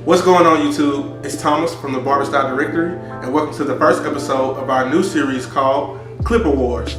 What's going on, YouTube? It's Thomas from the Barber Style Directory, and welcome to the first episode of our new series called Clipper Wars.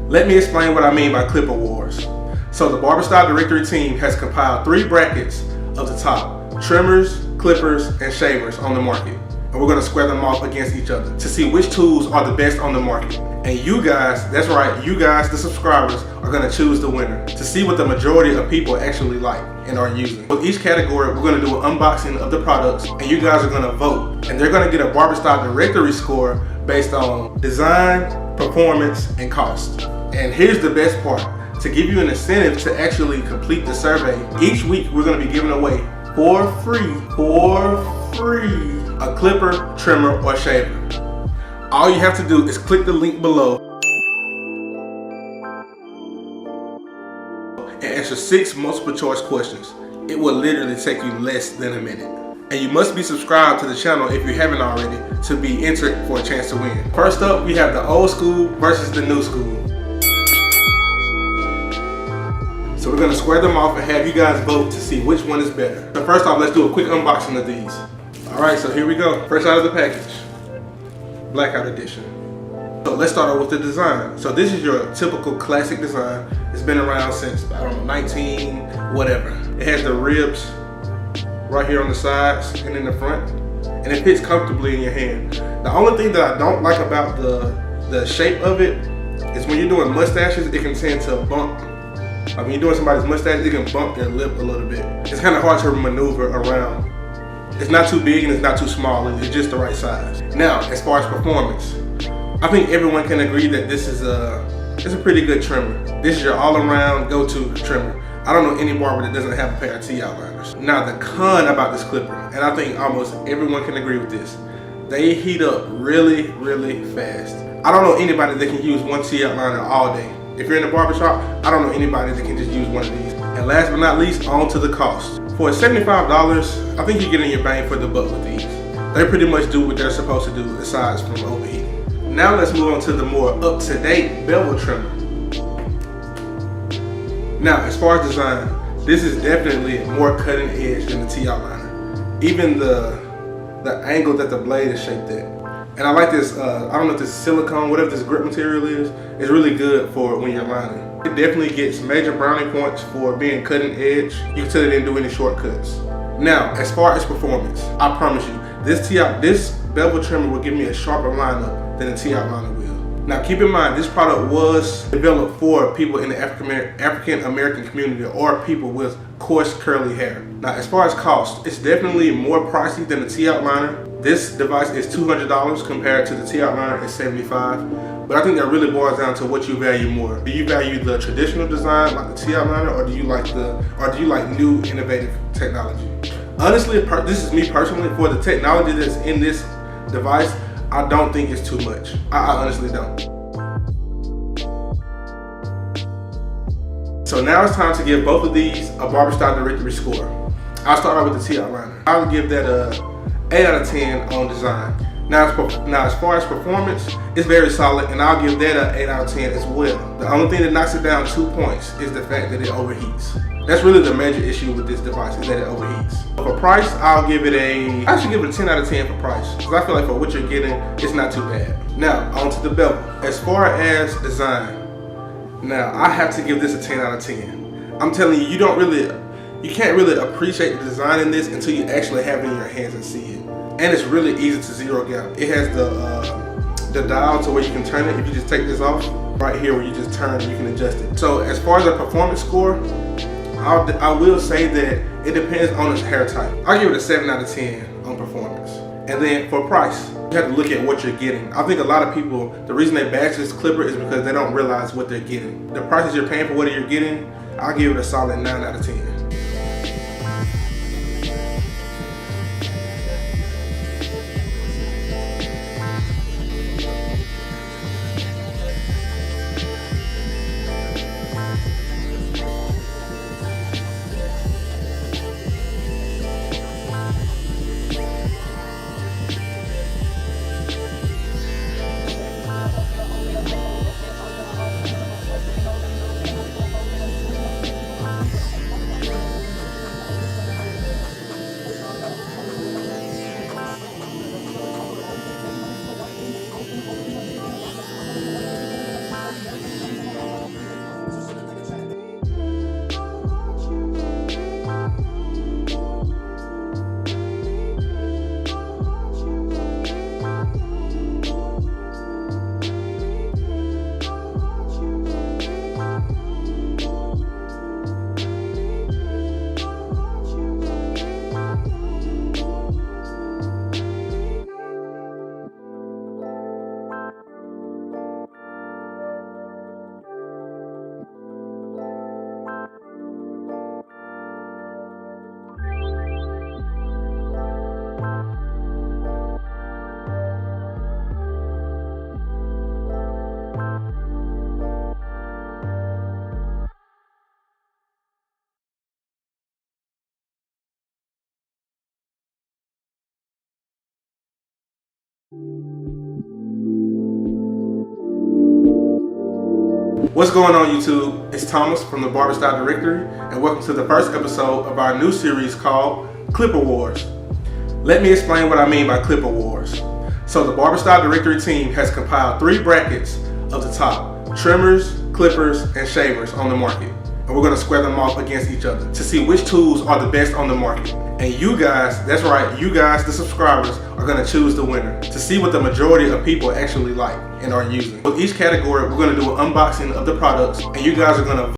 Let me explain what I mean by Clipper Wars. So the Barber Style Directory team has compiled 3 brackets of the top trimmers, clippers, and shavers on the market. And we're going to square them off against each other to see which tools are the best on the market. And you guys, that's right, you guys, the subscribers, are going to choose the winner to see what the majority of people actually like and are using. With each category, we're going to do an unboxing of the products, and you guys are going to vote. And they're going to get a Barber Style Directory score based on design, performance, and cost. And here's the best part. To give you an incentive to actually complete the survey, each week we're going to be giving away for free, a clipper, trimmer, or shaver. All you have to do is click the link below and answer 6 multiple choice questions. It will literally take you less than a minute. And you must be subscribed to the channel if you haven't already to be entered for a chance to win. First up, we have the old school versus the new school. So we're going to square them off and have you guys vote to see which one is better. So first off, let's do a quick unboxing of these. Alright, so here we go. Fresh out of the package. Blackout edition. So let's start off with the design. So this is your typical classic design. It's been around since, I don't know, 19 whatever. It has the ribs right here on the sides and in the front, and it fits comfortably in your hand. The only thing that I don't like about the shape of it is when you're doing mustaches, it can tend to bump. Like when you're doing somebody's mustache, it can bump their lip a little bit. It's kind of hard to maneuver around. It's not too big and it's not too small. It's just the right size. Now, as far as performance, I think everyone can agree that this is it's a pretty good trimmer. This is your all-around go-to trimmer. I don't know any barber that doesn't have a pair of T-outliners. Now, the con about this clipper, and I think almost everyone can agree with this, they heat up really, really fast. I don't know anybody that can use one T-outliner all day. If you're in the barbershop, I don't know anybody that can just use one of these. And last but not least, on to the cost. For $75, I think you're getting your bang for the buck with these. They pretty much do what they're supposed to do aside from overheating. Now let's move on to the more up-to-date bevel trimmer. Now, as far as design, this is definitely more cutting edge than the T-outliner. Even the angle that the blade is shaped at. And I like this, I don't know if this is silicone, whatever this grip material is, it's really good for when you're lining. It definitely gets major brownie points for being cutting edge. You can tell it didn't do any shortcuts. Now, as far as performance, I promise you, this bevel trimmer will give me a sharper lineup than a T-outliner will. Now, keep in mind, this product was developed for people in the African American community or people with coarse curly hair. Now, as far as cost, it's definitely more pricey than the T-outliner. This device is $200 compared to the T-outliner is $75. But I think that really boils down to what you value more. Do you value the traditional design like the T-outliner, or do you like new innovative technology? Honestly, this is me personally. For the technology that's in this device, I don't think it's too much. I honestly don't. So now it's time to give both of these a Barber Style Directory score. I'll start out with the T-outliner. I'll give that a 8 out of 10 on design. Now as far as performance, it's very solid, and I'll give that an 8 out of 10 as well. The only thing that knocks it down 2 points is the fact that it overheats. That's really the major issue with this device, is that it overheats. For price, I should give it a 10 out of 10 for price, because I feel like for what you're getting, it's not too bad. Now, on to the bevel. As far as design, now I have to give this a 10 out of 10. I'm telling you, you can't really appreciate the design in this until you actually have it in your hands and see it. And it's really easy to zero gap. It has the dial to where you can turn it. If you just take this off, right here where you just turn, you can adjust it. So as far as the performance score, I will say that it depends on its hair type. I'll give it a 7 out of 10 on performance. And then for price, you have to look at what you're getting. I think a lot of people, the reason they bash this clipper is because they don't realize what they're getting. The prices you're paying for what you're getting, I'll give it a solid 9 out of 10. What's going on, YouTube? It's Thomas from the Barber Style Directory, and welcome to the first episode of our new series called Clipper Wars. Let me explain what I mean by Clipper Wars. So the Barber Style Directory team has compiled 3 brackets of the top trimmers, clippers, and shavers on the market. And we're going to square them off against each other to see which tools are the best on the market. And you guys, that's right, you guys, the subscribers, are going to choose the winner to see what the majority of people actually like and are using. With each category, we're going to do an unboxing of the products, and you guys are going to